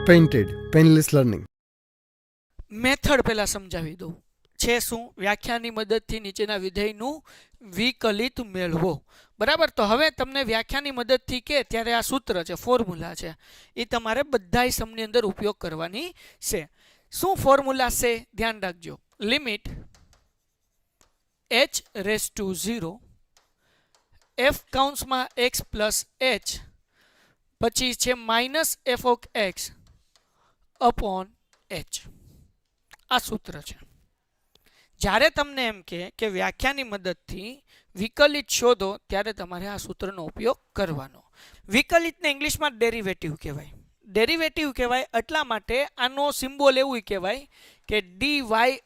Painted painless learning method પહેલા સમજાવી દઉં છે શું વ્યાખ્યાની મદદથી નીચેના વિધેયનું વિકલિત મેળવો બરાબર તો હવે તમને વ્યાખ્યાની મદદથી કે ત્યારે આ સૂત્ર છે ફોર્મ્યુલા છે એ તમારે બધાય સમની અંદર ઉપયોગ કરવાની છે શું ફોર્મ્યુલા છે ધ્યાન રાખજો limit h raise to 0 f કૌંસમાં x પ્લસ h પછી છે minus f of x upon h આ સૂત્ર છે જ્યારે તમને એમ કે વ્યાખ્યાની મદદથી વિકલિત શોધો ત્યારે તમારે આ સૂત્રનો ઉપયોગ કરવાનો વિકલિતને ઇંગ્લિશમાં ડેરિવેટિવ કહેવાય એટલા માટે આનો સિમ્બોલ એવું કહેવાય કે dy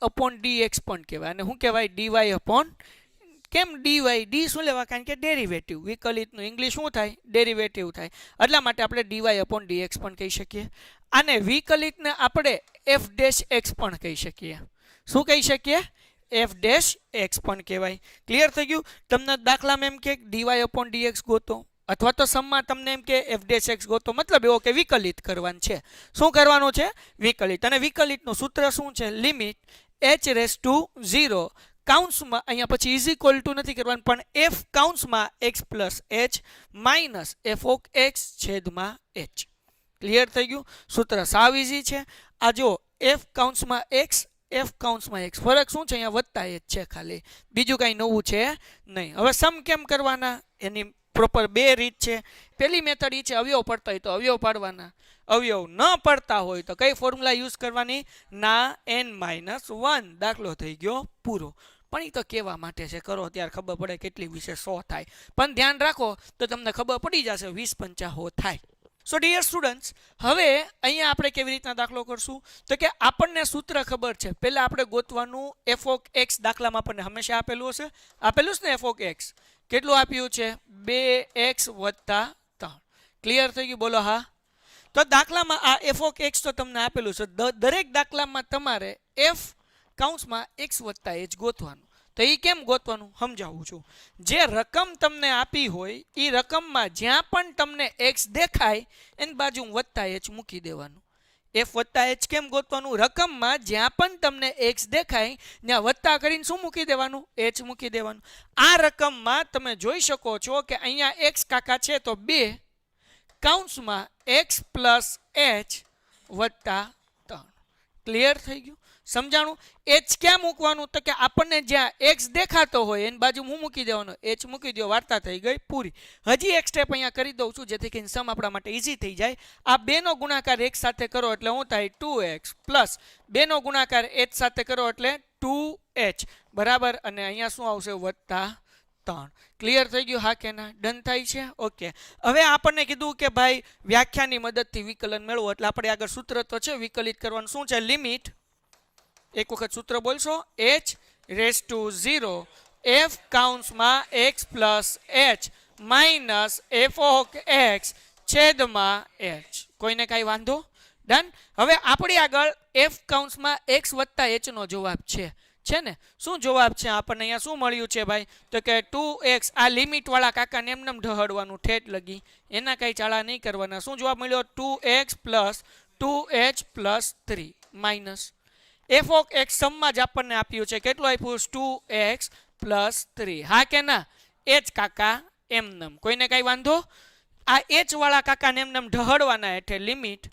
અપોન dx પણ કહેવાય અને શું કહેવાય dy અપોન કેમ dy શું લેવા કારણ કે ડેરિવેટિવ વિકલિતનું ઇંગ્લિશ શું થાય ડેરિવેટિવ થાય એટલા માટે આપણે dy અપોન dx પણ કહી શકીએ આને વિકલિતને આપણે f ડેશ x પણ કહી શકીએ શું કહી શકીએ f ડેશ x પણ કહેવાય ક્લિયર થઈ ગયું તમને દાખલામાં એમ કે dy અપોન dx ગોતો અથવા તો સમમાં તમને એમ કે f ડેશ x ગોતો મતલબ એવો કે વિકલિત કરવાનું છે શું કરવાનું છે વિકલિત અને વિકલિતનું સૂત્ર શું છે લિમિટ h રેઝ ટુ 0 કાઉન્સમાં અહીંયા પછી ઇઝ ઇક્વલ ટુ નથી કરવાનું પણ f કાઉન્સમાં x plus h minus f of x છેદમાં h ક્લિયર થઈ ગયું સૂત્ર સાવ ઇઝી છે આ જો f કાઉન્સમાં x f કાઉન્સમાં x ફરક શું છે અહીંયા વત્તા h છે ખાલી બીજું કાંઈ નવું છે નહીં હવે સમ કેમ કરવાના એની પ્રોપર બે રીત છે પહેલી મેથડ એ છે અવયવ પડતા હોય તો અવયવ પાડવાના અવયવ ન પડતા હોય તો કઈ ફોર્મ્યુલા યુઝ કરવાની ના n-1 દાખલો થઈ ગયો પૂરો પણ એ તો કહેવા માટે છે કરો ત્યારે ખબર પડે કેટલી વિશે 100 થાય પણ ધ્યાન રાખો તો તમને ખબર પડી જશે 20-50 થાય સો ડિયર સ્ટુડન્ટ્સ હવે અહીંયા આપણે કેવી રીતના દાખલો કરશું તો કે આપણને સૂત્ર ખબર છે પહેલા આપણે ગોતવાનું f ઓફ x દાખલામાં આપણને હંમેશા આપેલું હશે આપેલું છે ને f ઓફ x કેટલું આપ્યું છે 2x + 3 ક્લિયર થઈ ગયું બોલો હા તો દાખલામાં આ f ઓફ x તો તમને આપેલું છે દરેક દાખલામાં તમારે f કાઉન્સમાં x + h ગોતવાનું તો એ કેમ ગોતવાનું સમજાવું છું જે રકમ તમને આપી હોય એ રકમમાં જ્યાં પણ તમને x દેખાય એની બાજુ +h મૂકી દેવાનું f + h કેમ ગોતવાનું રકમમાં જ્યાં પણ તમને x દેખાય ત્યાં વત્તા કરીને શું મૂકી દેવાનું h મૂકી દેવાનું આ રકમમાં તમે જોઈ શકો છો કે અહીંયા x કાકા છે તો 2 કાઉન્સમાં x + h + 3 ક્લિયર થઈ ગયું સમજાણું h ક્યાં મૂકવાનું તો કે આપણને જ્યાં x દેખાતો હોય એની બાજુ હું મૂકી દેવાનો h મૂકી દો વાર્તા થઈ ગઈ પૂરી હજી એક સ્ટેપ અહીંયા કરી દઉં છું જેથી કરીને સમ આપણા માટે ઈઝી થઈ જાય આ બેનો ગુણાકાર x સાથે કરો એટલે શું થાય 2x પ્લસ બેનો ગુણાકાર h સાથે કરો એટલે 2h બરાબર અને અહીંયા શું આવશે +3 ક્લિયર થઈ ગયું હા કે ના ડન થાય છે ઓકે હવે આપણને કીધું કે ભાઈ વ્યાખ્યાની મદદથી વિકલન મેળવો એટલે આપણે આગળ સૂત્ર તો છે વિકલિત કરવાનું શું છે લિમિટ એક વખત સૂત્ર બોલશો h રેઝ ટુ 0 f કાઉન્સમાં x plus h minus f of x છેદમાં h કોઈને કાંઈ વાંધો ડન હવે આપણી આગળ f કાઉન્સમાં x વત્તા h નો જવાબ છે ને શું જવાબ છે આપણને અહીંયા શું મળ્યું છે ભાઈ તો કે 2x આ લિમિટ વાળા કાકાને એમનેમ ઢહડવાનું ઠેઠ લગી એના કાંઈ ચાળા નહીં કરવાના શું જવાબ મળ્યો 2x plus 2h plus 3 minus f of x સમમાં જ આપણને આપ્યું છે કેટલું આપ્યું 2x પ્લસ 3 હા કે ના h કાકા એમનેમ કોઈને કાંઈ વાંધો આ h વાળા કાકાને એમનેમ ઢહડવાના એટલે લિમિટ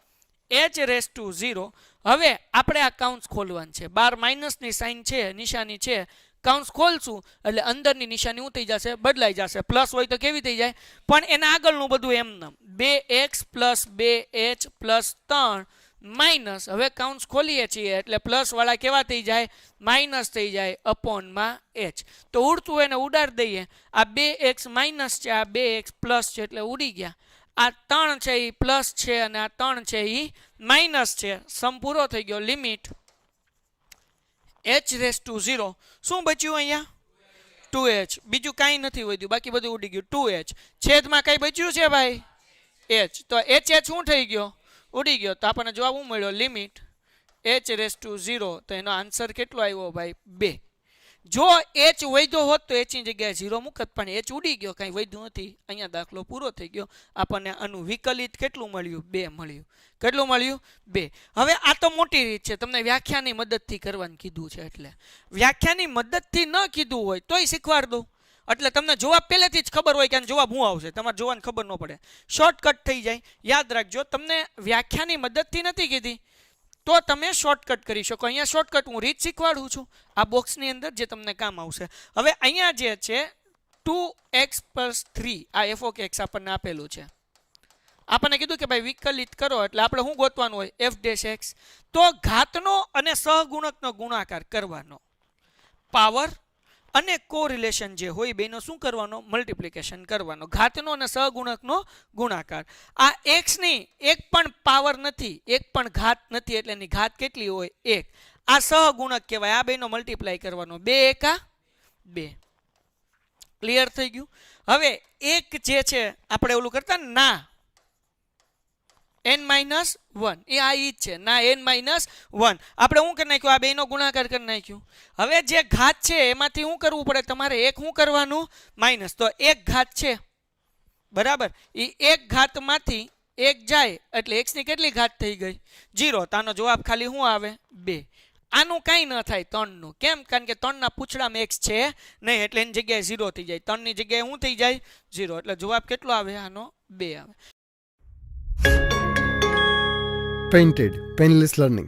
h રેઝ ટુ 0 હવે આપણે આ કાઉન્સ ખોલવાનું છે બાર માઇનસની સાઇન છે નિશાની છે કાઉન્સ ખોલશું એટલે અંદરની નિશાની શું થઈ જશે બદલાઈ જશે પ્લસ હોય તો કેવી થઈ જાય પણ એના આગળનું બધું એમનેમ 2x plus 2h plus 3 minus હવે કાઉન્સ ખોલીએ છીએ એટલે પ્લસ વાળા કેવા થઈ જાય માઇનસ થઈ જાય અપોનમાં h તો ઉડતું એને ઉડાડી દઈએ આ 2x માઇનસ છે આ 2x પ્લસ છે એટલે ઉડી ગયા આ 3 છે એ પ્લસ છે અને આ 3 છે એ માઇનસ છે સમ પૂરો થઈ ગયો લિમિટ h રેઝ ટુ 0 શું બચ્યું અહીંયા 2h બીજું કાંઈ નથી વધ્યું બાકી બધું ઉડી ગયું 2h છેદમાં કાંઈ બચ્યું છે ભાઈ h તો h શું થઈ ગયો ઉડી ગયો તો આપણને જવાબ શું મળ્યો લિમિટ h રેઝ ટુ 0 તો એનો આન્સર કેટલો આવ્યો ભાઈ 2 જો h વધ્યો હોત તો h ની જગ્યાએ 0 મૂકત, પણ h ઉડી ગયો, કંઈ વધ્યું નથી. અહીંયા દાખલો પૂરો થઈ ગયો. આપણને આનું વિકલિત કેટલું મળ્યું? 2 મળ્યું. કેટલું મળ્યું? 2. હવે આ તો મોટી રીત છે, તમને વ્યાખ્યાની મદદથી કરવાનું કીધું છે. એટલે વ્યાખ્યાની મદદથી ન કીધું હોય તોય શીખવાડ દઉં. એટલે તમને જવાબ પહેલેથી જ ખબર હોય કે આનો જવાબ શું આવશે, તમારે જોવાની ખબર ન પડે, શોર્ટકટ થઈ જાય. યાદ રાખજો, તમને વ્યાખ્યાની મદદથી નથી કીધી તો તમે શોર્ટકટ કરી શકો. અહીંયા શોર્ટકટ હું રીત શીખવાડું છું આ બોક્સની અંદર, જે તમને કામ આવશે. હવે અહીંયા જે છે 2x + 3 આ f ઓફ x આપણને આપેલું છે. આપણને કીધું કે ભાઈ વિકલિત કરો એટલે આપણે શું ગોતવાનું હોય? f dash x. તો ઘાતનો અને સહગુણકનો ગુણાકાર કરવાનો, પાવર અને કોરિલેશન જે હોય બેનો શું કરવાનો? મલ્ટીપ્લિકેશન કરવાનો. ઘાતનો અને સહગુણકનો ગુણાકાર. આ x ની એક પણ પાવર નથી, એક પણ ઘાત નથી, એટલે એની ઘાત કેટલી હોય? 1. આ સહગુણક કહેવાય. આ બેનો મલ્ટીપ્લાય કરવાનો, 2 એકા 2. ક્લિયર થઈ ગયું? હવે એક જે છે આપણે ઓલું કરતા ને ના n-1 એ આ ઈ જ છે, ના n-1 આપણે શું કરી નાખ્યું? આ બેનો ગુણાકાર કરી નાખ્યું. હવે જે ઘાત છે એમાંથી શું કરવું પડે તમારે? એક શું કરવાનું? માઇનસ. તો એક ઘાત છે બરાબર, એ એક ઘાતમાંથી એક જાય એટલે x ની કેટલી ઘાત થઈ ગઈ? 0. તો આનો જવાબ ખાલી શું આવે? 2. આનું કાંઈ ન થાય 3 નું. કેમ? કારણ કે 3 ના પૂછડામાં x છે નહીં, એટલે એની જગ્યાએ 0 થઈ જાય. 3 ની જગ્યાએ શું થઈ જાય? 0. એટલે જવાબ કેટલો આવે? આનો 2 આવે. Painted, Painless Learning.